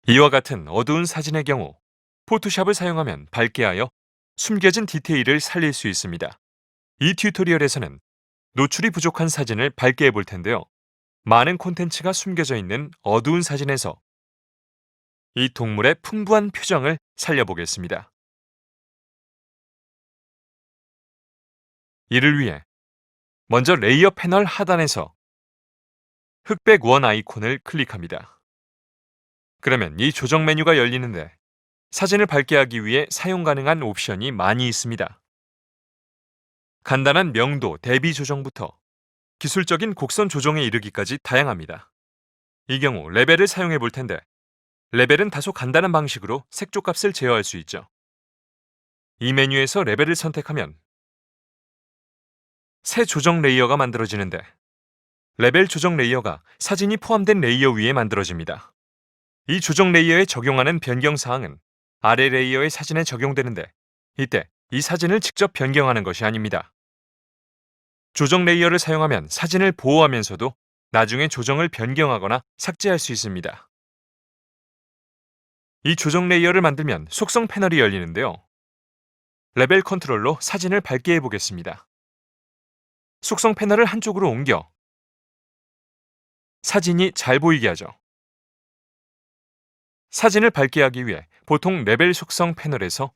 이와 같은 어두운 사진의 경우 포토샵을 사용하면 밝게 하여 숨겨진 디테일을 살릴 수 있습니다. 이 튜토리얼에서는 노출이 부족한 사진을 밝게 해볼 텐데요. 많은 콘텐츠가 숨겨져 있는 어두운 사진에서 이 동물의 풍부한 표정을 살려보겠습니다. 이를 위해 먼저 레이어 패널 하단에서 흑백 원 아이콘을 클릭합니다. 그러면 이 조정 메뉴가 열리는데 사진을 밝게 하기 위해 사용 가능한 옵션이 많이 있습니다. 간단한 명도, 대비 조정부터 기술적인 곡선 조정에 이르기까지 다양합니다. 이 경우 레벨을 사용해 볼 텐데 레벨은 다소 간단한 방식으로 색조 값을 제어할 수 있죠. 이 메뉴에서 레벨을 선택하면 새 조정 레이어가 만들어지는데 레벨 조정 레이어가 사진이 포함된 레이어 위에 만들어집니다. 이 조정 레이어에 적용하는 변경사항은 아래 레이어의 사진에 적용되는데 이때 이 사진을 직접 변경하는 것이 아닙니다. 조정 레이어를 사용하면 사진을 보호하면서도 나중에 조정을 변경하거나 삭제할 수 있습니다. 이 조정 레이어를 만들면 속성 패널이 열리는데요. 레벨 컨트롤로 사진을 밝게 해보겠습니다. 속성 패널을 한쪽으로 옮겨 사진이 잘 보이게 하죠. 사진을 밝게 하기 위해 보통 레벨 속성 패널에서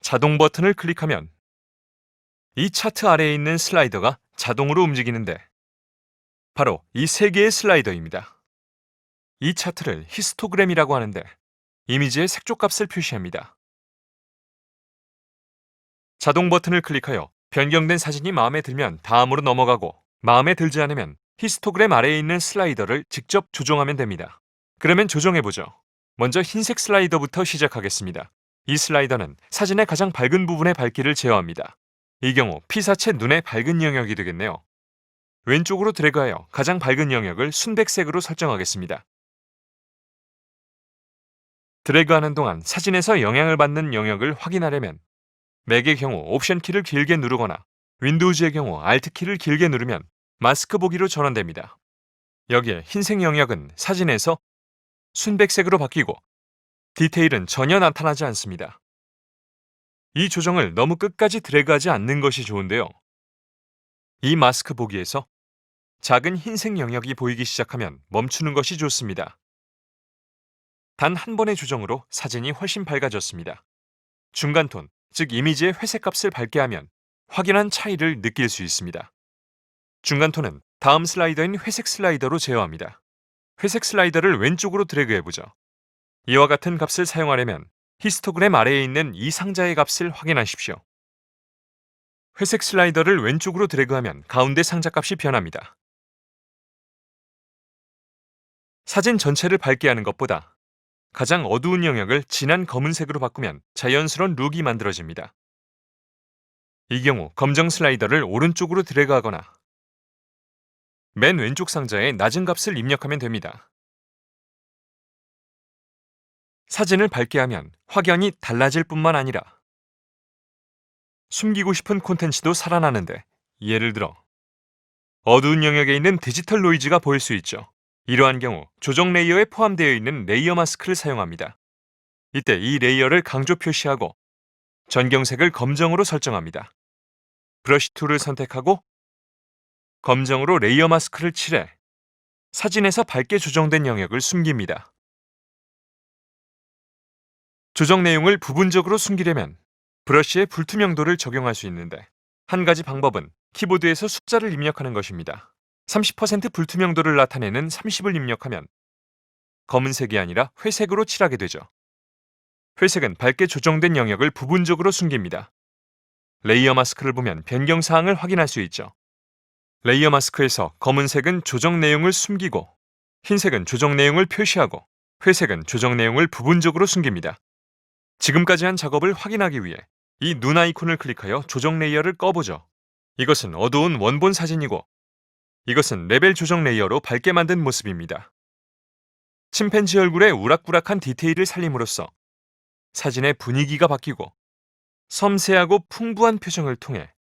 자동 버튼을 클릭하면 이 차트 아래에 있는 슬라이더가 자동으로 움직이는데 바로 이 세 개의 슬라이더입니다. 이 차트를 히스토그램이라고 하는데 이미지의 색조 값을 표시합니다. 자동 버튼을 클릭하여 변경된 사진이 마음에 들면 다음으로 넘어가고 마음에 들지 않으면 히스토그램 아래에 있는 슬라이더를 직접 조정하면 됩니다. 그러면 조정해보죠. 먼저 흰색 슬라이더부터 시작하겠습니다. 이 슬라이더는 사진의 가장 밝은 부분의 밝기를 제어합니다. 이 경우 피사체 눈의 밝은 영역이 되겠네요. 왼쪽으로 드래그하여 가장 밝은 영역을 순백색으로 설정하겠습니다. 드래그하는 동안 사진에서 영향을 받는 영역을 확인하려면 맥의 경우 옵션 키를 길게 누르거나 윈도우즈의 경우 알트 키를 길게 누르면 마스크 보기로 전환됩니다. 여기에 흰색 영역은 사진에서 순백색으로 바뀌고 디테일은 전혀 나타나지 않습니다. 이 조정을 너무 끝까지 드래그하지 않는 것이 좋은데요. 이 마스크 보기에서 작은 흰색 영역이 보이기 시작하면 멈추는 것이 좋습니다. 단 한 번의 조정으로 사진이 훨씬 밝아졌습니다. 중간톤, 즉 이미지의 회색 값을 밝게 하면 확연한 차이를 느낄 수 있습니다. 중간톤은 다음 슬라이더인 회색 슬라이더로 제어합니다. 회색 슬라이더를 왼쪽으로 드래그해보죠. 이와 같은 값을 사용하려면 히스토그램 아래에 있는 이 상자의 값을 확인하십시오. 회색 슬라이더를 왼쪽으로 드래그하면 가운데 상자 값이 변합니다. 사진 전체를 밝게 하는 것보다 가장 어두운 영역을 진한 검은색으로 바꾸면 자연스러운 룩이 만들어집니다. 이 경우 검정 슬라이더를 오른쪽으로 드래그하거나 맨 왼쪽 상자에 낮은 값을 입력하면 됩니다. 사진을 밝게 하면 확연히 달라질 뿐만 아니라 숨기고 싶은 콘텐츠도 살아나는데 예를 들어 어두운 영역에 있는 디지털 노이즈가 보일 수 있죠. 이러한 경우 조정 레이어에 포함되어 있는 레이어 마스크를 사용합니다. 이때 이 레이어를 강조 표시하고 전경색을 검정으로 설정합니다. 브러쉬 툴을 선택하고 검정으로 레이어 마스크를 칠해 사진에서 밝게 조정된 영역을 숨깁니다. 조정 내용을 부분적으로 숨기려면 브러쉬의 불투명도를 적용할 수 있는데 한 가지 방법은 키보드에서 숫자를 입력하는 것입니다. 30% 불투명도를 나타내는 30을 입력하면 검은색이 아니라 회색으로 칠하게 되죠. 회색은 밝게 조정된 영역을 부분적으로 숨깁니다. 레이어 마스크를 보면 변경사항을 확인할 수 있죠. 레이어 마스크에서 검은색은 조정 내용을 숨기고 흰색은 조정 내용을 표시하고 회색은 조정 내용을 부분적으로 숨깁니다. 지금까지 한 작업을 확인하기 위해 이 눈 아이콘을 클릭하여 조정 레이어를 꺼보죠. 이것은 어두운 원본 사진이고 이것은 레벨 조정 레이어로 밝게 만든 모습입니다. 침팬지 얼굴의 우락부락한 디테일을 살림으로써 사진의 분위기가 바뀌고 섬세하고 풍부한 표정을 통해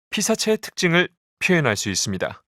피사체의 특징을 표현할 수 있습니다.